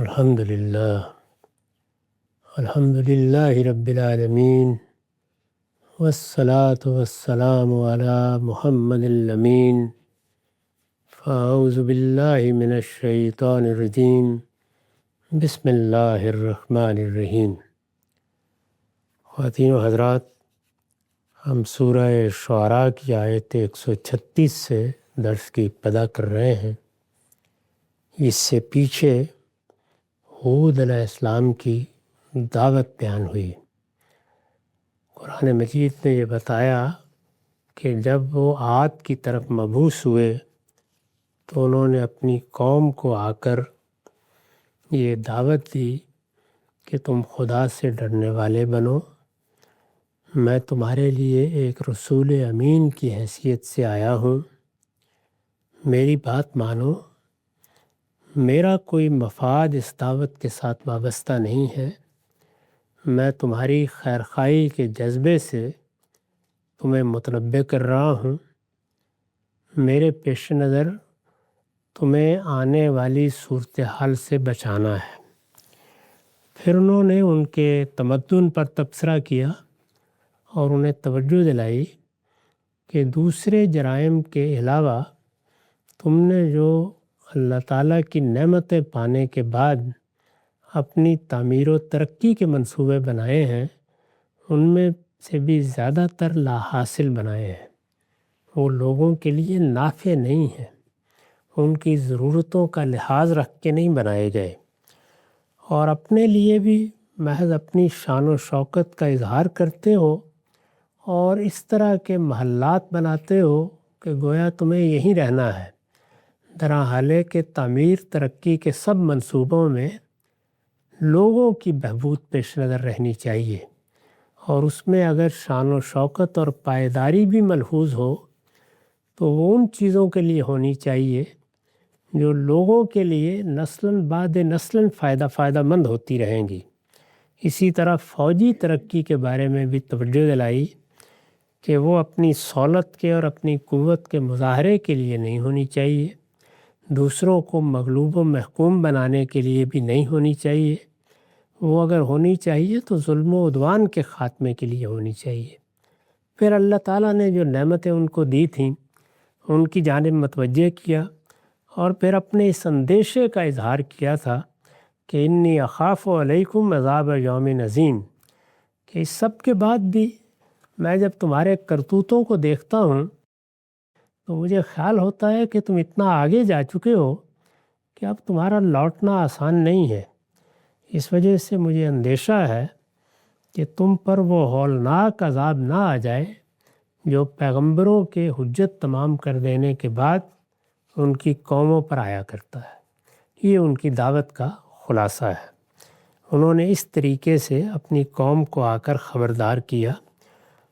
الحمد للہ رب العالمین والصلاة والسلام علی محمد الامین فاعوذ باللہ من الشیطان الرجیم بسم اللہ الرحمن الرحیم۔ خواتین و حضرات، ہم سورہ شعراء کی آیت 136 سے درس کی ابتدا کر رہے ہیں۔ اس سے پیچھے ہود علیہ السلام کی دعوت بیان ہوئی۔ قرآن مجید نے یہ بتایا کہ جب وہ عاد کی طرف مبعوث ہوئے تو انہوں نے اپنی قوم کو آ کر یہ دعوت دی کہ تم خدا سے ڈرنے والے بنو، میں تمہارے لیے ایک رسول امین کی حیثیت سے آیا ہوں، میری بات مانو، میرا کوئی مفاد اس دعوت کے ساتھ وابستہ نہیں ہے، میں تمہاری خیرخواہی کے جذبے سے تمہیں متنبہ کر رہا ہوں، میرے پیش نظر تمہیں آنے والی صورتحال سے بچانا ہے۔ پھر انہوں نے ان کے تمدن پر تبصرہ کیا اور انہیں توجہ دلائی کہ دوسرے جرائم کے علاوہ تم نے جو اللہ تعالیٰ کی نعمتیں پانے کے بعد اپنی تعمیر و ترقی کے منصوبے بنائے ہیں، ان میں سے بھی زیادہ تر لا حاصل بنائے ہیں۔ وہ لوگوں کے لیے نافع نہیں ہیں، ان کی ضرورتوں کا لحاظ رکھ کے نہیں بنائے گئے، اور اپنے لیے بھی محض اپنی شان و شوکت کا اظہار کرتے ہو اور اس طرح کے محلات بناتے ہو کہ گویا تمہیں یہیں رہنا ہے، درحال کہ تعمیر ترقی کے سب منصوبوں میں لوگوں کی بہبود پیش نظر رہنی چاہیے، اور اس میں اگر شان و شوکت اور پائیداری بھی ملحوظ ہو تو وہ ان چیزوں کے لیے ہونی چاہیے جو لوگوں کے لیے نسلاً بعد نسلاً فائدہ مند ہوتی رہیں گی۔ اسی طرح فوجی ترقی کے بارے میں بھی توجہ دلائی کہ وہ اپنی سہولت کے اور اپنی قوت کے مظاہرے کے لیے نہیں ہونی چاہیے، دوسروں کو مغلوب و محکوم بنانے کے لیے بھی نہیں ہونی چاہیے، وہ اگر ہونی چاہیے تو ظلم و عدوان کے خاتمے کے لیے ہونی چاہیے۔ پھر اللہ تعالیٰ نے جو نعمتیں ان کو دی تھیں ان کی جانب متوجہ کیا، اور پھر اپنے اس اندیشے کا اظہار کیا تھا کہ انی اخاف علیکم عذاب یوم عظیم، کہ اس سب کے بعد بھی میں جب تمہارے کرتوتوں کو دیکھتا ہوں تو مجھے خیال ہوتا ہے کہ تم اتنا آگے جا چکے ہو کہ اب تمہارا لوٹنا آسان نہیں ہے۔ اس وجہ سے مجھے اندیشہ ہے کہ تم پر وہ ہولناک عذاب نہ آ جائے جو پیغمبروں کے حجت تمام کر دینے کے بعد ان کی قوموں پر آیا کرتا ہے۔ یہ ان کی دعوت کا خلاصہ ہے۔ انہوں نے اس طریقے سے اپنی قوم کو آ کر خبردار کیا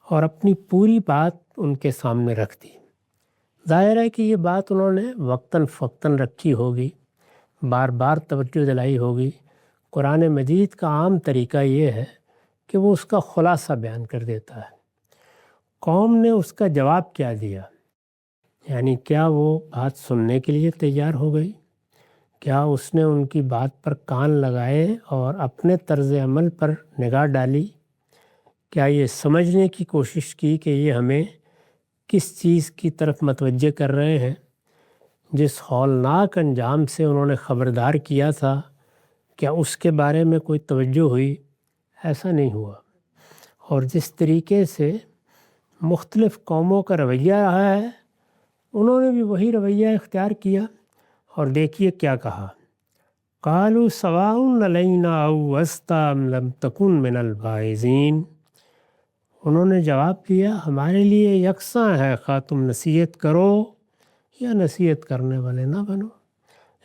اور اپنی پوری بات ان کے سامنے رکھ دی۔ ظاہر ہے کہ یہ بات انہوں نے وقتاً فوقتاً رکھی ہوگی، بار بار توجہ دلائی ہوگی۔ قرآن مجید کا عام طریقہ یہ ہے کہ وہ اس کا خلاصہ بیان کر دیتا ہے۔ قوم نے اس کا جواب کیا دیا؟ یعنی کیا وہ بات سننے کے لیے تیار ہو گئی؟ کیا اس نے ان کی بات پر کان لگائے اور اپنے طرز عمل پر نگاہ ڈالی؟ کیا یہ سمجھنے کی کوشش کی کہ یہ ہمیں کس چیز کی طرف متوجہ کر رہے ہیں؟ جس ہولناک انجام سے انہوں نے خبردار کیا تھا، کیا اس کے بارے میں کوئی توجہ ہوئی؟ ایسا نہیں ہوا۔ اور جس طریقے سے مختلف قوموں کا رویہ رہا ہے، انہوں نے بھی وہی رویہ اختیار کیا، اور دیکھیے کیا کہا۔ قالوا سواء علینا اوعظت ام لم تکن من الواعظین۔ انہوں نے جواب دیا، ہمارے لیے یکساں ہے خواہ تم نصیحت کرو یا نصیحت کرنے والے نہ بنو،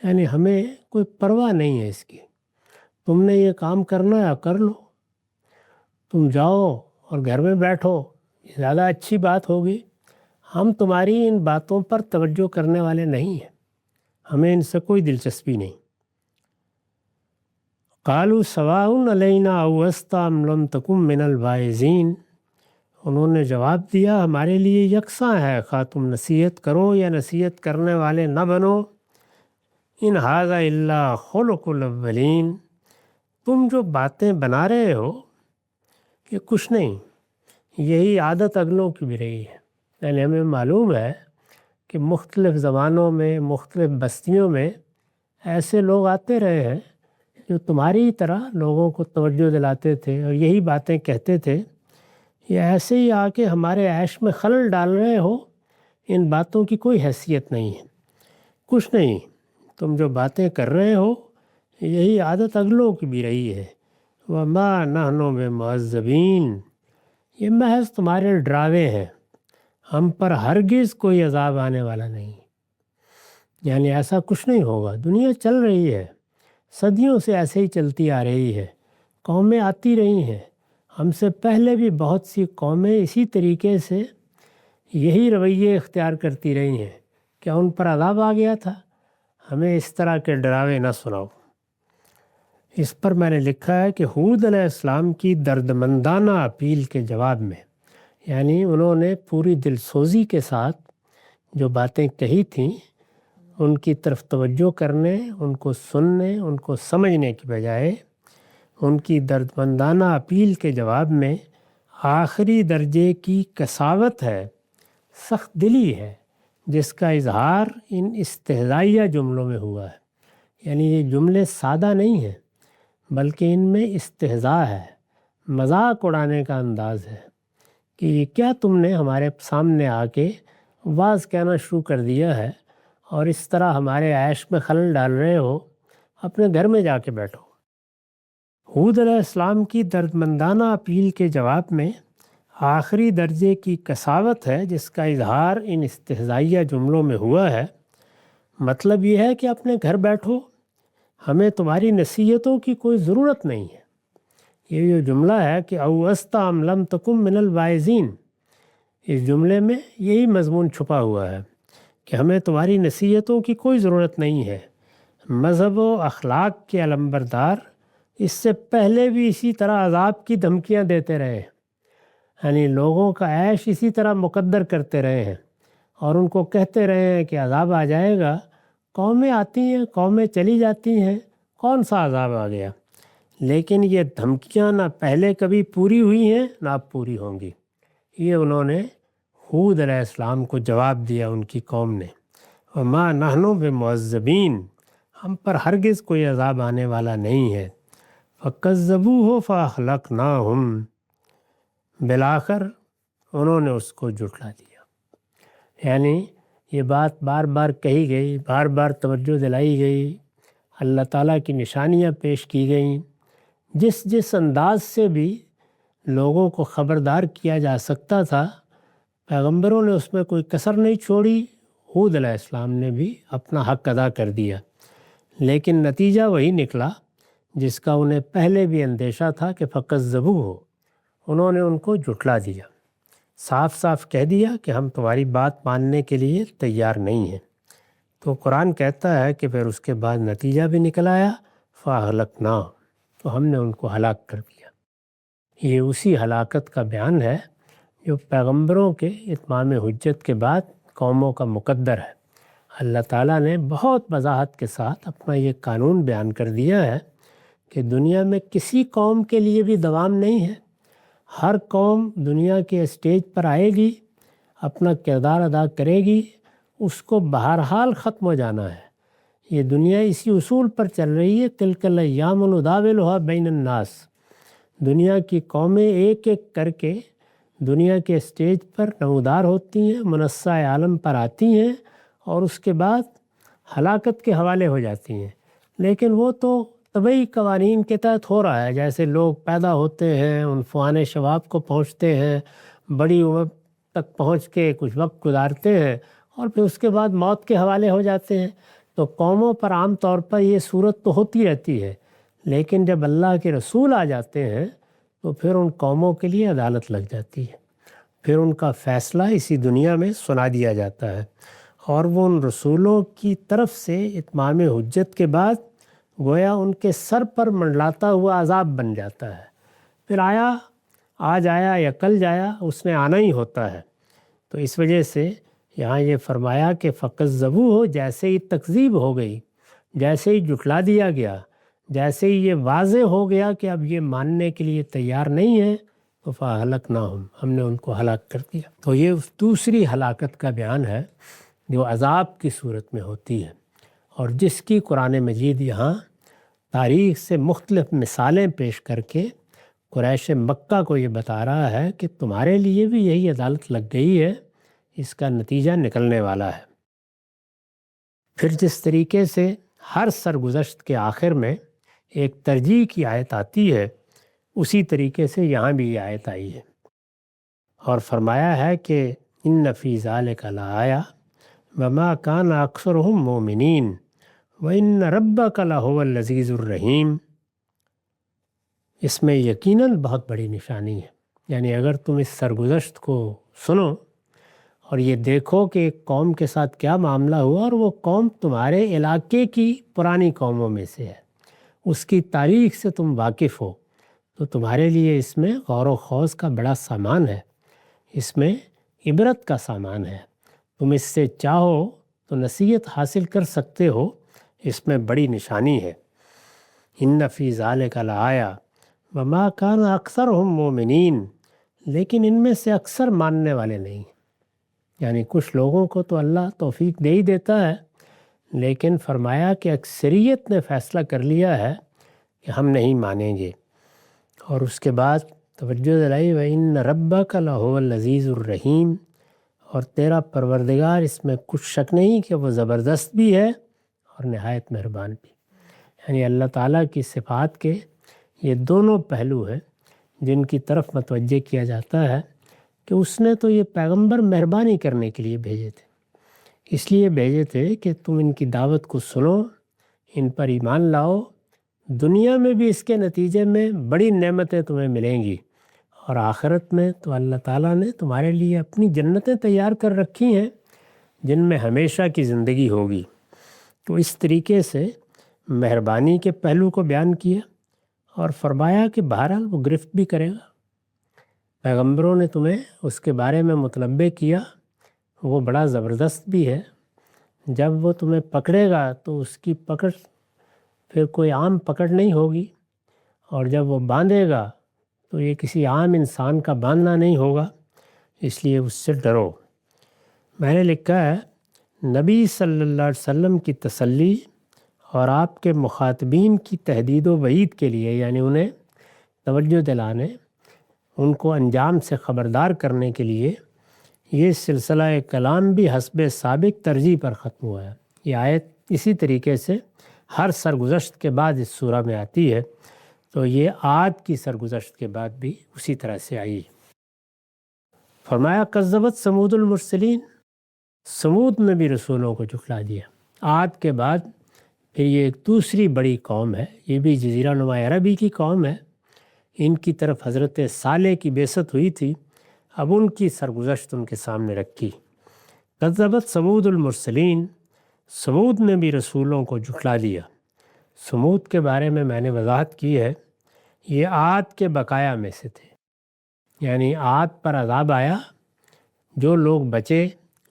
یعنی ہمیں کوئی پرواہ نہیں ہے اس کی، تم نے یہ کام کرنا ہے کر لو، تم جاؤ اور گھر میں بیٹھو، یہ زیادہ اچھی بات ہوگی، ہم تمہاری ان باتوں پر توجہ کرنے والے نہیں ہیں، ہمیں ان سے کوئی دلچسپی نہیں۔ قالوا سواء علینا اوعظت ام لم تکن من الواعظین۔ انہوں نے جواب دیا، ہمارے لیے یکساں ہے خواہ تم نصیحت کرو یا نصیحت کرنے والے نہ بنو۔ ان ھذا الا خلق الاولین، تم جو باتیں بنا رہے ہو یہ کچھ نہیں، یہی عادت اگلوں کی بھی رہی ہے۔ یعنی ہمیں معلوم ہے کہ مختلف زبانوں میں، مختلف بستیوں میں ایسے لوگ آتے رہے ہیں جو تمہاری طرح لوگوں کو توجہ دلاتے تھے اور یہی باتیں کہتے تھے، یہ ایسے ہی آ کے ہمارے عیش میں خلل ڈال رہے ہو، ان باتوں کی کوئی حیثیت نہیں ہے، کچھ نہیں، تم جو باتیں کر رہے ہو یہی عادت اگلوں کی بھی رہی ہے۔ وَمَا نَحْنُ بِمُعَذَّبِينَ، یہ محض تمہارے ڈراوے ہیں، ہم پر ہرگز کوئی عذاب آنے والا نہیں۔ یعنی ایسا کچھ نہیں ہوگا، دنیا چل رہی ہے، صدیوں سے ایسے ہی چلتی آ رہی ہے، قومیں آتی رہی ہیں، ہم سے پہلے بھی بہت سی قومیں اسی طریقے سے یہی رویے اختیار کرتی رہی ہیں۔ کیا ان پر عذاب آ گیا تھا؟ ہمیں اس طرح کے ڈراوے نہ سناؤ۔ اس پر میں نے لکھا ہے کہ ہود علیہ السلام کی دردمندانہ اپیل کے جواب میں، یعنی انہوں نے پوری دل سوزی کے ساتھ جو باتیں کہی تھیں ان کی طرف توجہ کرنے، ان کو سننے، ان کو سمجھنے کی بجائے ان کی دردمندانہ اپیل کے جواب میں آخری درجے کی قساوت ہے، سخت دلی ہے، جس کا اظہار ان استہزائیہ جملوں میں ہوا ہے۔ یعنی یہ جملے سادہ نہیں ہیں بلکہ ان میں استہزاء ہے، مذاق اڑانے کا انداز ہے کہ یہ کیا تم نے ہمارے سامنے آ کے واز کہنا شروع کر دیا ہے اور اس طرح ہمارے عیش میں خلل ڈال رہے ہو، اپنے گھر میں جا کے بیٹھو۔ ہود علیہ السلام کی دردمندانہ اپیل کے جواب میں آخری درجے کی قساوت ہے، جس کا اظہار ان استہزائیہ جملوں میں ہوا ہے۔ مطلب یہ ہے کہ اپنے گھر بیٹھو، ہمیں تمہاری نصیحتوں کی کوئی ضرورت نہیں ہے۔ یہ جو جملہ ہے کہ او استم لم تکم من الواعظین، اس جملے میں یہی مضمون چھپا ہوا ہے کہ ہمیں تمہاری نصیحتوں کی کوئی ضرورت نہیں ہے۔ مذہب و اخلاق کے علمبردار اس سے پہلے بھی اسی طرح عذاب کی دھمکیاں دیتے رہے ہیں، یعنی لوگوں کا عیش اسی طرح مقدر کرتے رہے ہیں اور ان کو کہتے رہے ہیں کہ عذاب آ جائے گا۔ قومیں آتی ہیں، قومیں چلی جاتی ہیں، کون سا عذاب آ گیا؟ لیکن یہ دھمکیاں نہ پہلے کبھی پوری ہوئی ہیں نہ اب پوری ہوں گی۔ یہ انہوں نے ہود علیہ السلام کو جواب دیا ان کی قوم نے، وَمَا نَحْنُ بِمُعَذَّبِينَ، ہم پر ہرگز کوئی عذاب آنے والا نہیں ہے۔ فَكَذَّبُوهُ فَأَخْلَقْنَاهُمْ، بالآخر انہوں نے اس کو جھٹلا دیا۔ یعنی یہ بات بار بار کہی گئی، بار بار توجہ دلائی گئی، اللہ تعالیٰ کی نشانیاں پیش کی گئیں، جس انداز سے بھی لوگوں کو خبردار کیا جا سکتا تھا پیغمبروں نے اس میں کوئی کسر نہیں چھوڑی۔ ہود علیہ السلام نے بھی اپنا حق ادا کر دیا، لیکن نتیجہ وہی نکلا جس کا انہیں پہلے بھی اندیشہ تھا کہ فَكَذَّبُوهُ، انہوں نے ان کو جھٹلا دیا، صاف صاف کہہ دیا کہ ہم تمہاری بات ماننے کے لیے تیار نہیں ہیں۔ تو قرآن کہتا ہے کہ پھر اس کے بعد نتیجہ بھی نکل آیا، فَأَهْلَكْنَاهُمْ، تو ہم نے ان کو ہلاک کر دیا۔ یہ اسی ہلاکت کا بیان ہے جو پیغمبروں کے اتمام حجت کے بعد قوموں کا مقدر ہے۔ اللہ تعالیٰ نے بہت وضاحت کے ساتھ اپنا یہ قانون بیان کر دیا ہے کہ دنیا میں کسی قوم کے لیے بھی دوام نہیں ہے۔ ہر قوم دنیا کے اسٹیج پر آئے گی، اپنا کردار ادا کرے گی، اس کو بہرحال ختم ہو جانا ہے۔ یہ دنیا اسی اصول پر چل رہی ہے، تلک الایام نداولها بین الناس، دنیا کی قومیں ایک ایک کر کے دنیا کے اسٹیج پر نمودار ہوتی ہیں، منصہ عالم پر آتی ہیں اور اس کے بعد ہلاکت کے حوالے ہو جاتی ہیں۔ لیکن وہ تو طبعی قوانین کے تحت ہو رہا ہے، جیسے لوگ پیدا ہوتے ہیں، عنفوان شباب کو پہنچتے ہیں، بڑی عمر تک پہنچ کے کچھ وقت گزارتے ہیں اور پھر اس کے بعد موت کے حوالے ہو جاتے ہیں۔ تو قوموں پر عام طور پر یہ صورت تو ہوتی رہتی ہے، لیکن جب اللہ کے رسول آ جاتے ہیں تو پھر ان قوموں کے لیے عدالت لگ جاتی ہے، پھر ان کا فیصلہ اسی دنیا میں سنا دیا جاتا ہے، اور وہ ان رسولوں کی طرف سے اتمام حجت کے بعد گویا ان کے سر پر منڈلاتا ہوا عذاب بن جاتا ہے۔ پھر آج آیا یا کل جایا، اس نے آنا ہی ہوتا ہے۔ تو اس وجہ سے یہاں یہ فرمایا کہ فَكَذَّبُوهُ، جیسے ہی تکذیب ہو گئی، جیسے ہی جھٹلا دیا گیا، جیسے ہی یہ واضح ہو گیا کہ اب یہ ماننے کے لیے تیار نہیں ہے، تو فَأَهْلَكْنَاهُمْ، ہم نے ان کو ہلاک کر دیا۔ تو یہ دوسری ہلاکت کا بیان ہے جو عذاب کی صورت میں ہوتی ہے، اور جس کی قرآن مجید یہاں تاریخ سے مختلف مثالیں پیش کر کے قریش مکہ کو یہ بتا رہا ہے کہ تمہارے لیے بھی یہی عدالت لگ گئی ہے، اس کا نتیجہ نکلنے والا ہے۔ پھر جس طریقے سے ہر سرگزشت کے آخر میں ایک ترجیح کی آیت آتی ہے، اسی طریقے سے یہاں بھی یہ آیت آئی ہے، اور فرمایا ہے کہ ان فی ذالک لآیہ وما کان اکثرہم مومنین وان ربک لہو العزیز الرحیم۔ اس میں یقیناً بہت بڑی نشانی ہے، یعنی اگر تم اس سرگزشت کو سنو اور یہ دیکھو کہ ایک قوم کے ساتھ کیا معاملہ ہوا، اور وہ قوم تمہارے علاقے کی پرانی قوموں میں سے ہے، اس کی تاریخ سے تم واقف ہو، تو تمہارے لیے اس میں غور و خوض کا بڑا سامان ہے، اس میں عبرت کا سامان ہے، تم اس سے چاہو تو نصیحت حاصل کر سکتے ہو، اس میں بڑی نشانی ہے۔ ان فی ذالک لآیہ وما کان اکثرہم مومنین، لیکن ان میں سے اکثر ماننے والے نہیں، یعنی کچھ لوگوں کو تو اللہ توفیق دے ہی دیتا ہے، لیکن فرمایا کہ اکثریت نے فیصلہ کر لیا ہے کہ ہم نہیں مانیں گے۔ اور اس کے بعد توجہ دلائی وَإِنَّ رَبَّكَ لَهُوَ الْعَزِيزُ الرَّحِيمُ، اور تیرا پروردگار اس میں کچھ شک نہیں کہ وہ زبردست بھی ہے اور نہایت مہربان بھی۔ یعنی اللہ تعالیٰ کی صفات کے یہ دونوں پہلو ہیں جن کی طرف متوجہ کیا جاتا ہے کہ اس نے تو یہ پیغمبر مہربانی کرنے کے لیے بھیجے تھے، اس لیے بھیجے تھے کہ تم ان کی دعوت کو سنو، ان پر ایمان لاؤ، دنیا میں بھی اس کے نتیجے میں بڑی نعمتیں تمہیں ملیں گی، اور آخرت میں تو اللہ تعالیٰ نے تمہارے لیے اپنی جنتیں تیار کر رکھی ہیں جن میں ہمیشہ کی زندگی ہوگی۔ تو اس طریقے سے مہربانی کے پہلو کو بیان کیا، اور فرمایا کہ بہرحال وہ گرفت بھی کرے گا، پیغمبروں نے تمہیں اس کے بارے میں متنبع کیا، وہ بڑا زبردست بھی ہے، جب وہ تمہیں پکڑے گا تو اس کی پکڑ پھر کوئی عام پکڑ نہیں ہوگی، اور جب وہ باندھے گا تو یہ کسی عام انسان کا باندھنا نہیں ہوگا، اس لیے اس سے ڈرو۔ میں نے لکھا ہے نبی صلی اللہ علیہ وسلم کی تسلی اور آپ کے مخاطبین کی تہدید و وعید کے لیے، یعنی انہیں توجہ دلانے، ان کو انجام سے خبردار کرنے کے لیے یہ سلسلہ کلام بھی حسب سابق ترجیح پر ختم ہوا ہے۔ یہ آیت اسی طریقے سے ہر سرگزشت کے بعد اس سورہ میں آتی ہے، تو یہ عاد کی سرگزشت کے بعد بھی اسی طرح سے آئی۔ فرمایا کذبت ثمود المرسلین، ثمود نے بھی رسولوں کو جھٹلا دیا۔ عاد کے بعد پھر یہ ایک دوسری بڑی قوم ہے، یہ بھی جزیرہ نما عربی کی قوم ہے، ان کی طرف حضرت صالح کی بعثت ہوئی تھی، اب ان کی سرگزشت ان کے سامنے رکھی۔ کذبت ثمود المرسلین، ثمود نے بھی رسولوں کو جھٹلا دیا۔ ثمود کے بارے میں نے وضاحت کی ہے، یہ عاد کے بقایا میں سے تھے، یعنی عاد پر عذاب آیا، جو لوگ بچے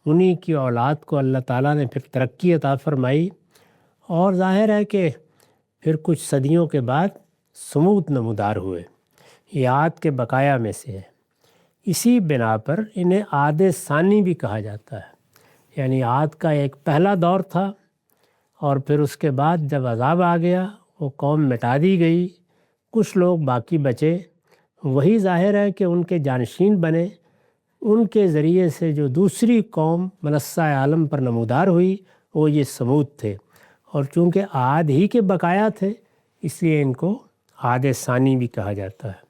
انہی کی اولاد کو اللہ تعالیٰ نے پھر ترقی عطا فرمائی، اور ظاہر ہے کہ پھر کچھ صدیوں کے بعد ثمود نمودار ہوئے، یہ عاد کے بقایا میں سے ہے۔ اسی بنا پر انہیں عاد ثانی بھی کہا جاتا ہے، یعنی عاد کا ایک پہلا دور تھا، اور پھر اس کے بعد جب عذاب آ گیا وہ قوم مٹا دی گئی، کچھ لوگ باقی بچے، وہی ظاہر ہے کہ ان کے جانشین بنے، ان کے ذریعے سے جو دوسری قوم منصہ عالم پر نمودار ہوئی وہ یہ ثمود تھے، اور چونکہ عاد ہی کے بقایا تھے اس لیے ان کو عاد ثانی بھی کہا جاتا ہے۔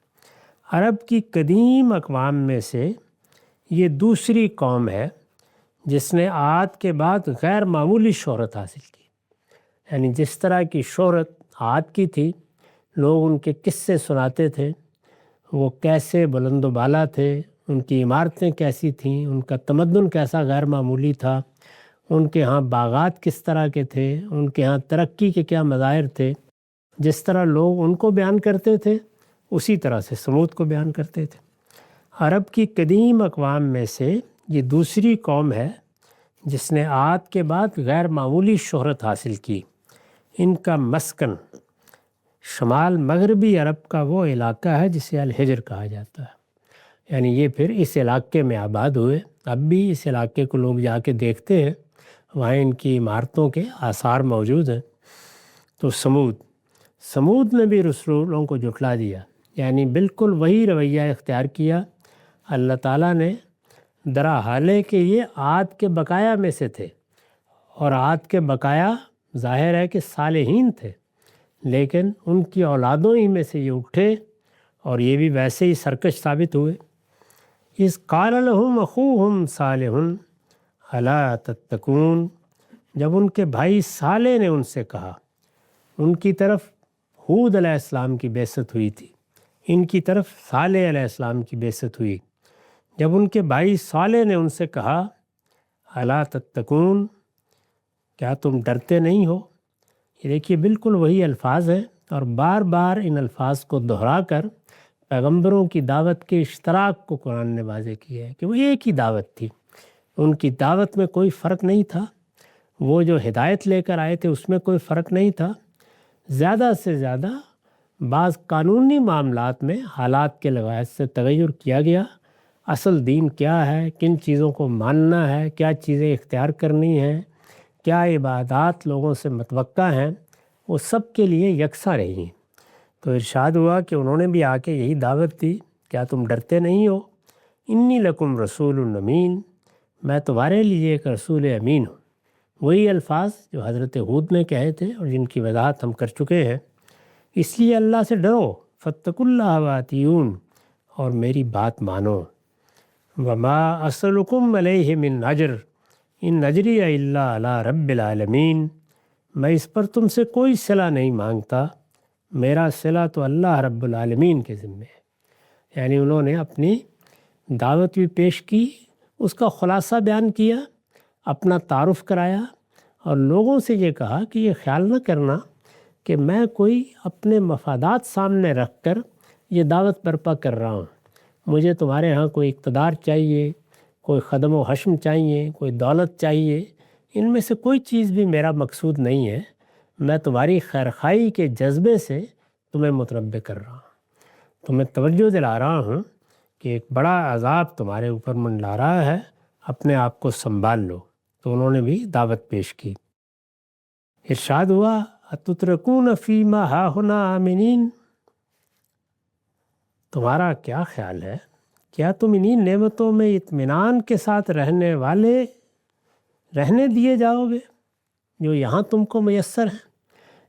عرب کی قدیم اقوام میں سے یہ دوسری قوم ہے جس نے عاد کے بعد غیر معمولی شہرت حاصل کی، یعنی جس طرح کی شہرت عاد کی تھی، لوگ ان کے قصے سناتے تھے، وہ کیسے بلند و بالا تھے، ان کی عمارتیں کیسی تھیں، ان کا تمدن کیسا غیر معمولی تھا، ان کے ہاں باغات کس طرح کے تھے، ان کے ہاں ترقی کے کیا مظاہر تھے، جس طرح لوگ ان کو بیان کرتے تھے اسی طرح سے ثمود کو بیان کرتے تھے۔ عرب کی قدیم اقوام میں سے یہ دوسری قوم ہے جس نے عاد کے بعد غیر معمولی شہرت حاصل کی۔ ان کا مسکن شمال مغربی عرب کا وہ علاقہ ہے جسے الحجر کہا جاتا ہے، یعنی یہ پھر اس علاقے میں آباد ہوئے۔ اب بھی اس علاقے کو لوگ جا کے دیکھتے ہیں، وہاں ان کی عمارتوں کے آثار موجود ہیں۔ تو سمود نے بھی رسولوں کو جھٹلا دیا، یعنی بالکل وہی رویہ اختیار کیا۔ اللہ تعالیٰ نے درا حالے کہ یہ عاد کے بقایا میں سے تھے، اور عاد کے بقایا ظاہر ہے کہ صالحین تھے، لیکن ان کی اولادوں ہی میں سے یہ اٹھے اور یہ بھی ویسے ہی سرکش ثابت ہوئے۔ اذ قال لهم اخوهم صالح الا تتقون، جب ان کے بھائی صالح نے ان سے کہا، ان کی طرف ہود علیہ السلام کی بعثت ہوئی تھی، ان کی طرف صالح علیہ السلام کی بعثت ہوئی، جب ان کے بھائی صالح نے ان سے کہا الا تتقون، کیا تم ڈرتے نہیں ہو؟ یہ دیکھیے بالکل وہی الفاظ ہیں، اور بار بار ان الفاظ کو دہرا کر پیغمبروں کی دعوت کے اشتراک کو قرآن نے واضح کیا ہے کہ وہ ایک ہی دعوت تھی، ان کی دعوت میں کوئی فرق نہیں تھا، وہ جو ہدایت لے کر آئے تھے اس میں کوئی فرق نہیں تھا۔ زیادہ سے زیادہ بعض قانونی معاملات میں حالات کے لحاظ سے تغیر کیا گیا، اصل دین کیا ہے، کن چیزوں کو ماننا ہے، کیا چیزیں اختیار کرنی ہیں، کیا عبادات لوگوں سے متوقع ہیں، وہ سب کے لیے یکساں رہی ہیں۔ تو ارشاد ہوا کہ انہوں نے بھی آ کے یہی دعوت دی، کیا تم ڈرتے نہیں ہو؟ انی لکم رسول امین، میں تمہارے لیے ایک رسول امین ہوں۔ وہی الفاظ جو حضرت ہود نے کہے تھے اور جن کی وضاحت ہم کر چکے ہیں۔ اس لیے اللہ سے ڈرو، فاتقوا اللہ واطیعون، اور میری بات مانو۔ وما اسألکم علیہ من اجر ان اجری الا علی رب العالمین، میں اس پر تم سے کوئی صلہ نہیں مانگتا، میرا صلہ تو اللہ رب العالمین کے ذمے ہے۔ یعنی انہوں نے اپنی دعوت بھی پیش کی، اس کا خلاصہ بیان کیا، اپنا تعارف کرایا، اور لوگوں سے یہ کہا کہ یہ خیال نہ کرنا کہ میں کوئی اپنے مفادات سامنے رکھ کر یہ دعوت برپا کر رہا ہوں، مجھے تمہارے ہاں کوئی اقتدار چاہیے، کوئی خدم و حشم چاہیے، کوئی دولت چاہیے، ان میں سے کوئی چیز بھی میرا مقصود نہیں ہے، میں تمہاری خیرخواہی کے جذبے سے تمہیں متنبہ کر رہا ہوں، تمہیں توجہ دلا رہا ہوں کہ ایک بڑا عذاب تمہارے اوپر منڈلا رہا ہے، اپنے آپ کو سنبھال لو۔ تو انہوں نے بھی دعوت پیش کی۔ ارشاد ہوا اتترکون فیما ہاہنا آمنین، تمہارا کیا خیال ہے، کیا تم انہی نعمتوں میں اطمینان کے ساتھ رہنے دیے جاؤ گے جو یہاں تم کو میسر ہیں؟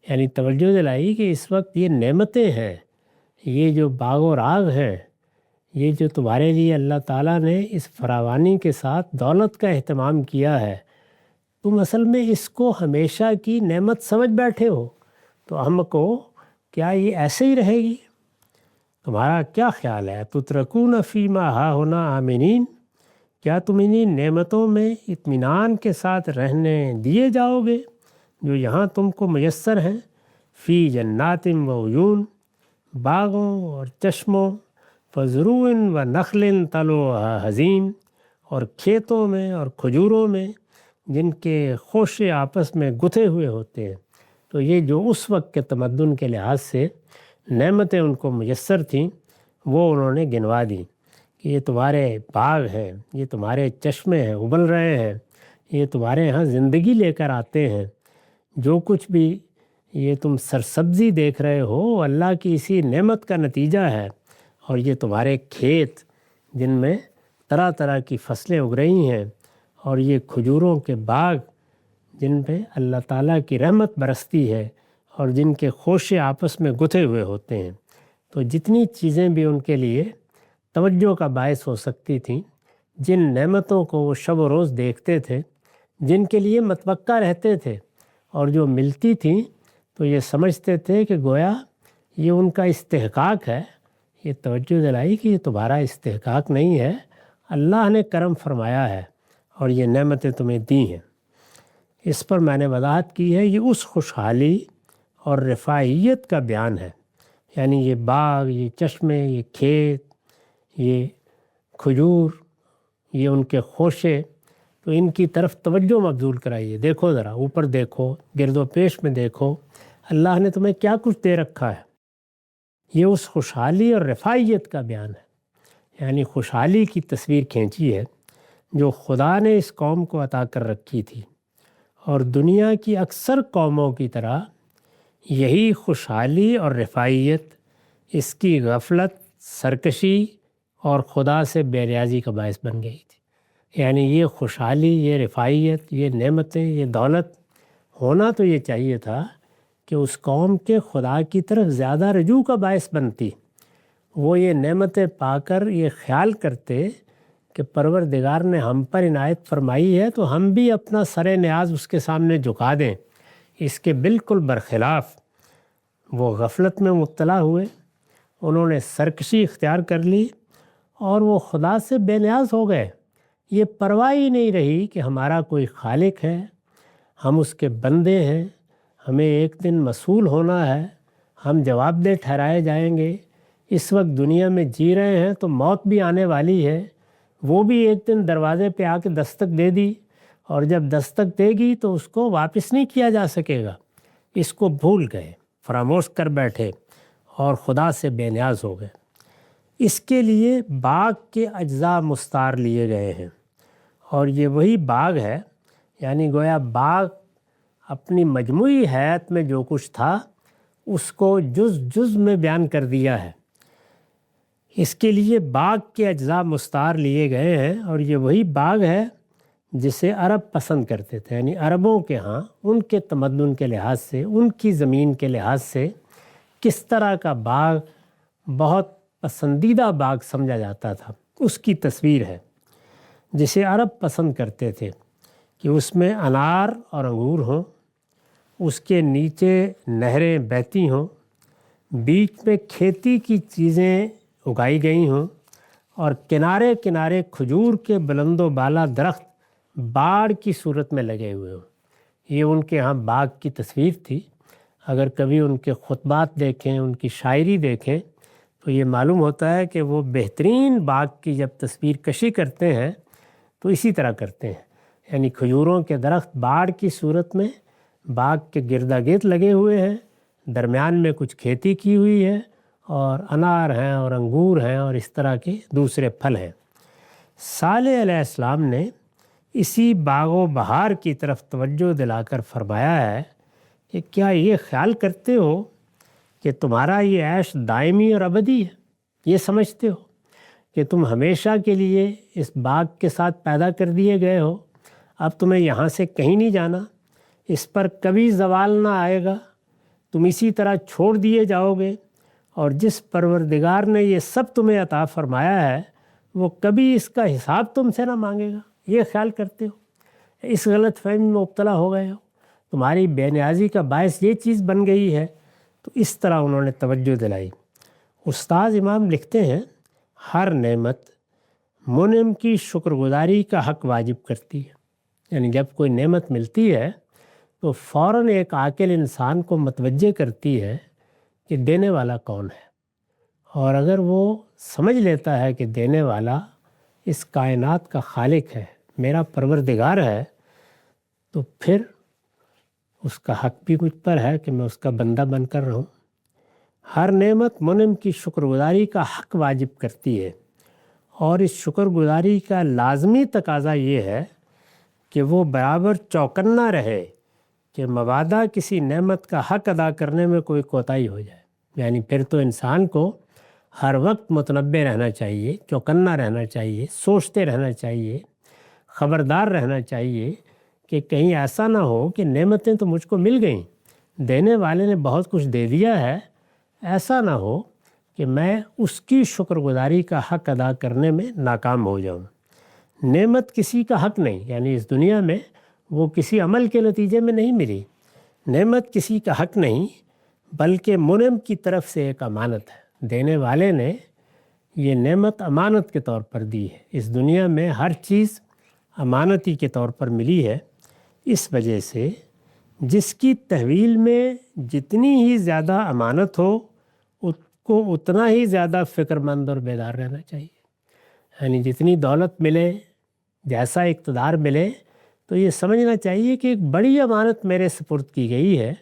یعنی توجہ دلائی کہ اس وقت یہ نعمتیں ہیں، یہ جو باغ و راغ ہے، یہ جو تمہارے لیے اللہ تعالیٰ نے اس فراوانی کے ساتھ دولت کا اہتمام کیا ہے، تم اصل میں اس کو ہمیشہ کی نعمت سمجھ بیٹھے ہو، تو ہم کو کیا یہ ایسے ہی رہے گی؟ تمہارا کیا خیال ہے؟ تترکون فیما ہاہنا آمنین، کیا تم انہی نعمتوں میں اطمینان کے ساتھ رہنے دیے جاؤ گے جو یہاں تم کو میسر ہیں؟ فی جنات و عیون، باغوں اور چشموں، فزروع و نخل طلعها حزیم، اور کھیتوں میں اور کھجوروں میں جن کے خوشے آپس میں گتھے ہوئے ہوتے ہیں۔ تو یہ جو اس وقت کے تمدن کے لحاظ سے نعمتیں ان کو میسر تھیں وہ انہوں نے گنوا دیں کہ یہ تمہارے باغ ہیں، یہ تمہارے چشمے ہیں ابل رہے ہیں، یہ تمہارے یہاں زندگی لے کر آتے ہیں، جو کچھ بھی یہ تم سرسبزی دیکھ رہے ہو اللہ کی اسی نعمت کا نتیجہ ہے، اور یہ تمہارے کھیت جن میں طرح طرح کی فصلیں اگ رہی ہیں، اور یہ کھجوروں کے باغ جن پہ اللہ تعالیٰ کی رحمت برستی ہے اور جن کے خوشے آپس میں گتھے ہوئے ہوتے ہیں۔ تو جتنی چیزیں بھی ان کے لیے توجہ کا باعث ہو سکتی تھیں، جن نعمتوں کو وہ شب و روز دیکھتے تھے، جن کے لیے متوقع رہتے تھے، اور جو ملتی تھیں تو یہ سمجھتے تھے کہ گویا یہ ان کا استحقاق ہے۔ یہ توجہ دلائی کہ یہ تمہارا استحقاق نہیں ہے، اللہ نے کرم فرمایا ہے اور یہ نعمتیں تمہیں دی ہیں۔ اس پر میں نے وضاحت کی ہے، یہ اس خوشحالی اور رفاہیت کا بیان ہے، یعنی یہ باغ، یہ چشمے، یہ کھیت، یہ کھجور، یہ ان کے خوشے، تو تو ان کی طرف توجہ مبذول کرائیے. دیکھو ذرا اوپر دیکھو، گرد و پیش میں دیکھو، اللہ نے تمہیں کیا کچھ دے رکھا ہے. یہ اس خوشحالی اور رفاہیت کا بیان ہے، یعنی خوشحالی کی تصویر کھینچی ہے جو خدا نے اس قوم کو عطا کر رکھی تھی. اور دنیا کی اکثر قوموں کی طرح یہی خوشحالی اور رفاہیت اس کی غفلت، سرکشی اور خدا سے بے نیازی کا باعث بن گئی تھی. یعنی یہ خوشحالی، یہ رفاہیت، یہ نعمتیں، یہ دولت ہونا تو یہ چاہیے تھا کہ اس قوم کے خدا کی طرف زیادہ رجوع کا باعث بنتی. وہ یہ نعمتیں پا کر یہ خیال کرتے کہ پروردگار نے ہم پر عنایت فرمائی ہے تو ہم بھی اپنا سر نیاز اس کے سامنے جھکا دیں. اس کے بالکل برخلاف وہ غفلت میں مبتلا ہوئے، انہوں نے سرکشی اختیار کر لی اور وہ خدا سے بے نیاز ہو گئے. یہ پرواہ ہی نہیں رہی کہ ہمارا کوئی خالق ہے، ہم اس کے بندے ہیں، ہمیں ایک دن مسئول ہونا ہے، ہم جواب دہ ٹھہرائے جائیں گے. اس وقت دنیا میں جی رہے ہیں تو موت بھی آنے والی ہے، وہ بھی ایک دن دروازے پہ آ کے دستک دے دی، اور جب دستک دے گی تو اس کو واپس نہیں کیا جا سکے گا. اس کو بھول گئے، فراموش کر بیٹھے اور خدا سے بے نیاز ہو گئے. اس کے لیے باغ کے اجزاء مستعار لیے گئے ہیں، اور یہ وہی باغ ہے، یعنی گویا باغ اپنی مجموعی حیات میں جو کچھ تھا اس کو جز جز میں بیان کر دیا ہے. اس کے لیے باغ کے اجزاء مستعار لیے گئے ہیں، اور یہ وہی باغ ہے جسے عرب پسند کرتے تھے. یعنی عربوں کے ہاں ان کے تمدن کے لحاظ سے، ان کی زمین کے لحاظ سے کس طرح کا باغ بہت پسندیدہ باغ سمجھا جاتا تھا، اس کی تصویر ہے جسے عرب پسند کرتے تھے کہ اس میں انار اور انگور ہوں، اس کے نیچے نہریں بہتی ہوں، بیچ میں کھیتی کی چیزیں اگائی گئی ہوں، اور کنارے کنارے کھجور کے بلند و بالا درخت باڑ کی صورت میں لگے ہوئے ہوں. یہ ان کے ہاں باغ کی تصویر تھی. اگر کبھی ان کے خطبات دیکھیں، ان کی شاعری دیکھیں تو یہ معلوم ہوتا ہے کہ وہ بہترین باغ کی جب تصویر کشی کرتے ہیں تو اسی طرح کرتے ہیں. یعنی کھجوروں کے درخت باڑ کی صورت میں باغ کے گردا گرد لگے ہوئے ہیں، درمیان میں کچھ کھیتی کی ہوئی ہے، اور انار ہیں اور انگور ہیں اور اس طرح کے دوسرے پھل ہیں. صالح علیہ السلام نے اسی باغ و بہار کی طرف توجہ دلا کر فرمایا ہے کہ کیا یہ خیال کرتے ہو کہ تمہارا یہ عیش دائمی اور ابدی ہے؟ یہ سمجھتے ہو کہ تم ہمیشہ کے لیے اس باغ کے ساتھ پیدا کر دیے گئے ہو، اب تمہیں یہاں سے کہیں نہیں جانا، اس پر کبھی زوال نہ آئے گا، تم اسی طرح چھوڑ دیے جاؤ گے، اور جس پروردگار نے یہ سب تمہیں عطا فرمایا ہے وہ کبھی اس کا حساب تم سے نہ مانگے گا. یہ خیال کرتے ہو، اس غلط فہمی میں مبتلا ہو گئے ہو، تمہاری بے نیازی کا باعث یہ چیز بن گئی ہے. تو اس طرح انہوں نے توجہ دلائی. استاذ امام لکھتے ہیں ہر نعمت منعم کی شکر گزاری کا حق واجب کرتی ہے. یعنی جب کوئی نعمت ملتی ہے تو فوراً ایک عاقل انسان کو متوجہ کرتی ہے کہ دینے والا کون ہے، اور اگر وہ سمجھ لیتا ہے کہ دینے والا اس کائنات کا خالق ہے، میرا پروردگار ہے، تو پھر اس کا حق بھی مجھ پر ہے کہ میں اس کا بندہ بن کر رہوں. ہر نعمت منعم کی شکر گزاری کا حق واجب کرتی ہے، اور اس شکر گزاری کا لازمی تقاضا یہ ہے کہ وہ برابر چوکنا رہے کہ مبادا کسی نعمت کا حق ادا کرنے میں کوئی کوتاہی ہو جائے. یعنی پھر تو انسان کو ہر وقت متنبع رہنا چاہیے، چوکنا رہنا چاہیے، سوچتے رہنا چاہیے، خبردار رہنا چاہیے کہ کہیں ایسا نہ ہو کہ نعمتیں تو مجھ کو مل گئیں، دینے والے نے بہت کچھ دے دیا ہے، ایسا نہ ہو کہ میں اس کی شکر گزاری کا حق ادا کرنے میں ناکام ہو جاؤں. نعمت کسی کا حق نہیں، یعنی اس دنیا میں وہ کسی عمل کے نتیجے میں نہیں ملی. نعمت کسی کا حق نہیں بلکہ منعم کی طرف سے ایک امانت ہے. دینے والے نے یہ نعمت امانت کے طور پر دی ہے. اس دنیا میں ہر چیز امانتی کے طور پر ملی ہے. اس وجہ سے جس کی تحویل میں جتنی ہی زیادہ امانت ہو اس کو اتنا ہی زیادہ فکر مند اور بیدار رہنا چاہیے. یعنی جتنی دولت ملے جیسا اقتدار ملے تو یہ سمجھنا چاہیے کہ ایک بڑی امانت میرے سپرد کی گئی ہے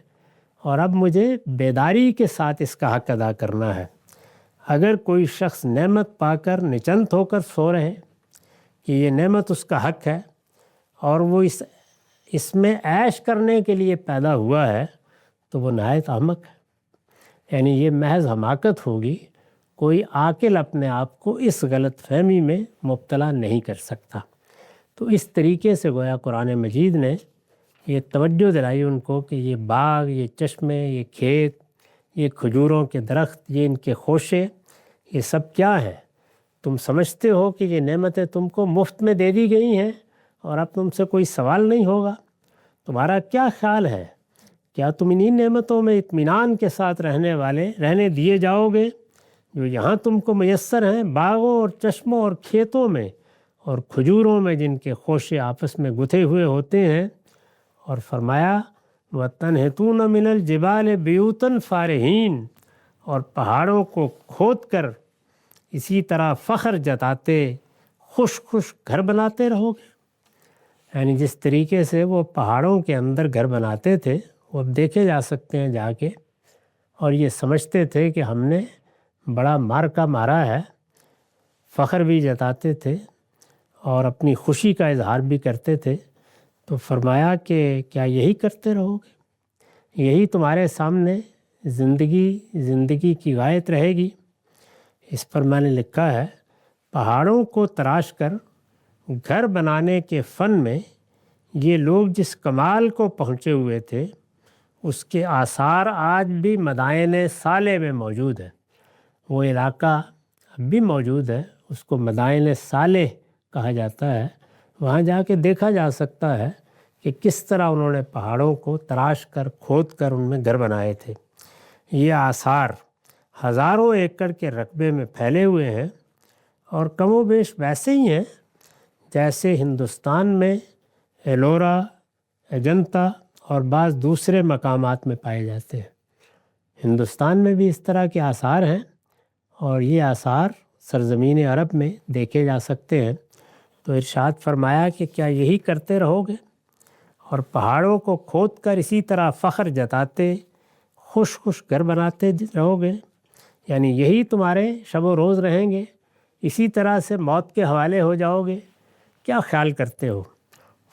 اور اب مجھے بیداری کے ساتھ اس کا حق ادا کرنا ہے۔ اگر کوئی شخص نعمت پا کر نچنت ہو کر سو رہے کہ یہ نعمت اس کا حق ہے اور وہ اس میں عیش کرنے کے لیے پیدا ہوا ہے تو وہ نہایت احمق ہے، یعنی یہ محض حماقت ہوگی۔ کوئی عاقل اپنے آپ کو اس غلط فہمی میں مبتلا نہیں کر سکتا۔ تو اس طریقے سے گویا قرآن مجید نے یہ توجہ دلائی ان کو کہ یہ باغ، یہ چشمے، یہ کھیت، یہ کھجوروں کے درخت، یہ ان کے خوشے، یہ سب کیا ہے؟ تم سمجھتے ہو کہ یہ نعمتیں تم کو مفت میں دے دی گئی ہیں اور اب تم سے کوئی سوال نہیں ہوگا؟ تمہارا کیا خیال ہے؟ کیا تم انہی نعمتوں میں اطمینان کے ساتھ رہنے دیے جاؤ گے جو یہاں تم کو میسر ہیں، باغوں اور چشموں اور کھیتوں میں اور کھجوروں میں جن کے خوشے آپس میں گتھے ہوئے ہوتے ہیں؟ اور فرمایا وَتَنْحِتُونَ مِنَ الْجِبَالِ بِيُوتًا فَارِحِينَ، اور پہاڑوں کو کھود کر اسی طرح فخر جتاتے خوش گھر بناتے رہو گے۔ یعنی جس طریقے سے وہ پہاڑوں کے اندر گھر بناتے تھے وہ اب دیکھے جا سکتے ہیں جا کے، اور یہ سمجھتے تھے کہ ہم نے بڑا مارکا مارا ہے، فخر بھی جتاتے تھے اور اپنی خوشی کا اظہار بھی کرتے تھے۔ تو فرمایا کہ کیا یہی کرتے رہو گے؟ یہی تمہارے سامنے زندگی کی غایت رہے گی؟ اس پر میں نے لکھا ہے پہاڑوں کو تراش کر گھر بنانے کے فن میں یہ لوگ جس کمال کو پہنچے ہوئے تھے اس کے آثار آج بھی مدائن صالح میں موجود ہیں۔ وہ علاقہ اب بھی موجود ہے، اس کو مدائن صالح کہا جاتا ہے۔ وہاں جا کے دیکھا جا سکتا ہے کہ کس طرح انہوں نے پہاڑوں کو تراش کر کھود کر ان میں گھر بنائے تھے۔ یہ آثار ہزاروں ایکڑ کے رقبے میں پھیلے ہوئے ہیں اور کم و بیش ویسے ہی ہیں جیسے ہندوستان میں ایلورا، اجنتا اور بعض دوسرے مقامات میں پائے جاتے ہیں۔ ہندوستان میں بھی اس طرح کے آثار ہیں اور یہ آثار سرزمین عرب میں دیکھے جا سکتے ہیں۔ تو ارشاد فرمایا کہ کیا یہی کرتے رہو گے اور پہاڑوں کو کھود کر اسی طرح فخر جتاتے خوش گھر بناتے رہو گے؟ یعنی یہی تمہارے شب و روز رہیں گے، اسی طرح سے موت کے حوالے ہو جاؤ گے؟ کیا خیال کرتے ہو؟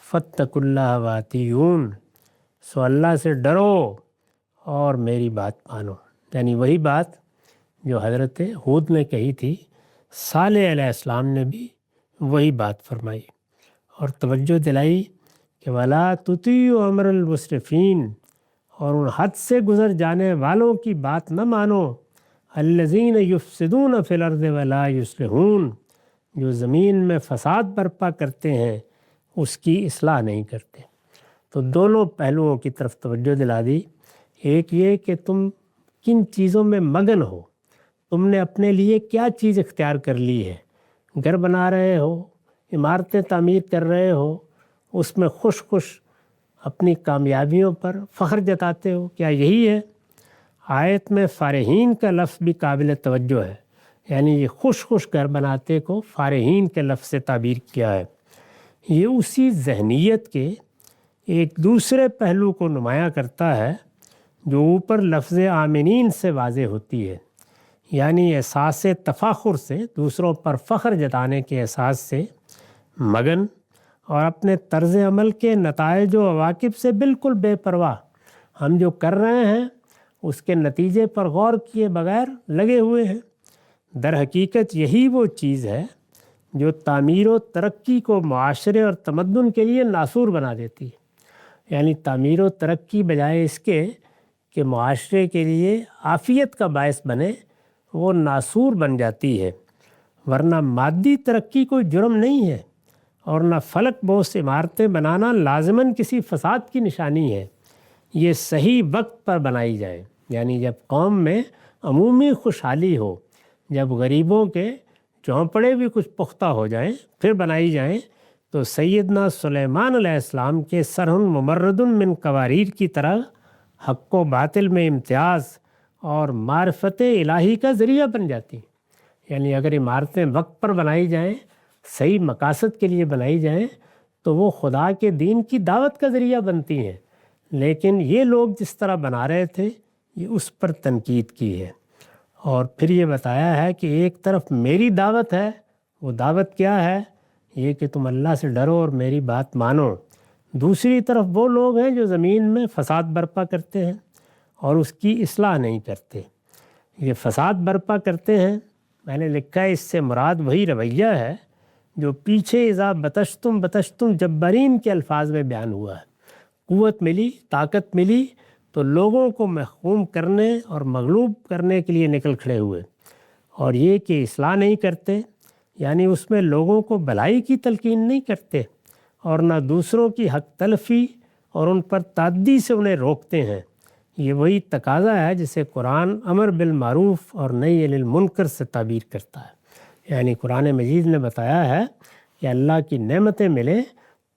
فَاتَّقُوا اللَّهَ وَأَطِیعُونِ، سو اللہ سے ڈرو اور میری بات مانو۔ یعنی وہی بات جو حضرت ہود نے کہی تھی، صالح علیہ السلام نے بھی وہی بات فرمائی اور توجہ دلائی کہ وَلَا تُطِیعُوا أَمْرَ الْمُسْرِفِینَ، اور ان حد سے گزر جانے والوں کی بات نہ مانو، الَّذِینَ یُفْسِدُونَ فِی الْأَرْضِ وَلَا یُصْلِحُونَ، جو زمین میں فساد برپا کرتے ہیں اس کی اصلاح نہیں کرتے۔ تو دونوں پہلوؤں کی طرف توجہ دلا دی۔ ایک یہ کہ تم کن چیزوں میں مگن ہو، تم نے اپنے لیے کیا چیز اختیار کر لی ہے؟ گھر بنا رہے ہو، عمارتیں تعمیر کر رہے ہو، اس میں خوش اپنی کامیابیوں پر فخر جتاتے ہو، کیا یہی ہے؟ آیت میں فارحین کا لفظ بھی قابل توجہ ہے، یعنی یہ خوش گھر بناتے کو فارحین کے لفظ سے تعبیر کیا ہے۔ یہ اسی ذہنیت کے ایک دوسرے پہلو کو نمایاں کرتا ہے جو اوپر لفظ آمنین سے واضح ہوتی ہے، یعنی احساس تفاخر سے، دوسروں پر فخر جتانے کے احساس سے مگن اور اپنے طرز عمل کے نتائج و عواقب سے بالکل بے پرواہ، ہم جو کر رہے ہیں اس کے نتیجے پر غور کیے بغیر لگے ہوئے ہیں۔ در حقیقت یہی وہ چیز ہے جو تعمیر و ترقی کو معاشرے اور تمدن کے لیے ناسور بنا دیتی ہے، یعنی تعمیر و ترقی بجائے اس کے کہ معاشرے کے لیے عافیت کا باعث بنے، وہ ناسور بن جاتی ہے۔ ورنہ مادی ترقی کوئی جرم نہیں ہے اور نہ فلک بوس عمارتیں بنانا لازماً کسی فساد کی نشانی ہے۔ یہ صحیح وقت پر بنائی جائے، یعنی جب قوم میں عمومی خوشحالی ہو، جب غریبوں کے جھونپڑے بھی کچھ پختہ ہو جائیں پھر بنائی جائیں، تو سیدنا سلیمان علیہ السلام کے سرہن ممرد من قواریر کی طرح حق و باطل میں امتیاز اور معرفت الہی کا ذریعہ بن جاتی ہیں۔ یعنی اگر عمارتیں وقت پر بنائی جائیں صحیح مقاصد کے لیے بنائی جائیں تو وہ خدا کے دین کی دعوت کا ذریعہ بنتی ہیں، لیکن یہ لوگ جس طرح بنا رہے تھے یہ اس پر تنقید کی ہے۔ اور پھر یہ بتایا ہے کہ ایک طرف میری دعوت ہے، وہ دعوت کیا ہے؟ یہ کہ تم اللہ سے ڈرو اور میری بات مانو۔ دوسری طرف وہ لوگ ہیں جو زمین میں فساد برپا کرتے ہیں اور اس کی اصلاح نہیں کرتے۔ یہ فساد برپا کرتے ہیں، میں نے لکھا ہے اس سے مراد وہی رویہ ہے جو پیچھے اذا بطشتم جبارین کے الفاظ میں بیان ہوا ہے۔ قوت ملی، طاقت ملی تو لوگوں کو محکوم کرنے اور مغلوب کرنے کے لیے نکل کھڑے ہوئے، اور یہ کہ اصلاح نہیں کرتے، یعنی اس میں لوگوں کو بھلائی کی تلقین نہیں کرتے اور نہ دوسروں کی حق تلفی اور ان پر تعدی سے انہیں روکتے ہیں۔ یہ وہی تقاضا ہے جسے قرآن امر بالمعروف اور نہی عن المنکر سے تعبیر کرتا ہے۔ یعنی قرآن مجید نے بتایا ہے کہ اللہ کی نعمتیں ملیں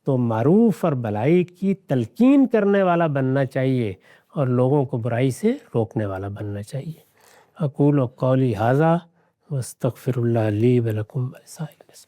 تو معروف اور بھلائی کی تلقین کرنے والا بننا چاہیے اور لوگوں کو برائی سے روکنے والا بننا چاہیے۔ اقول قولی ھذا واستغفر اللہ لی ولکم ولسائر المسلمین۔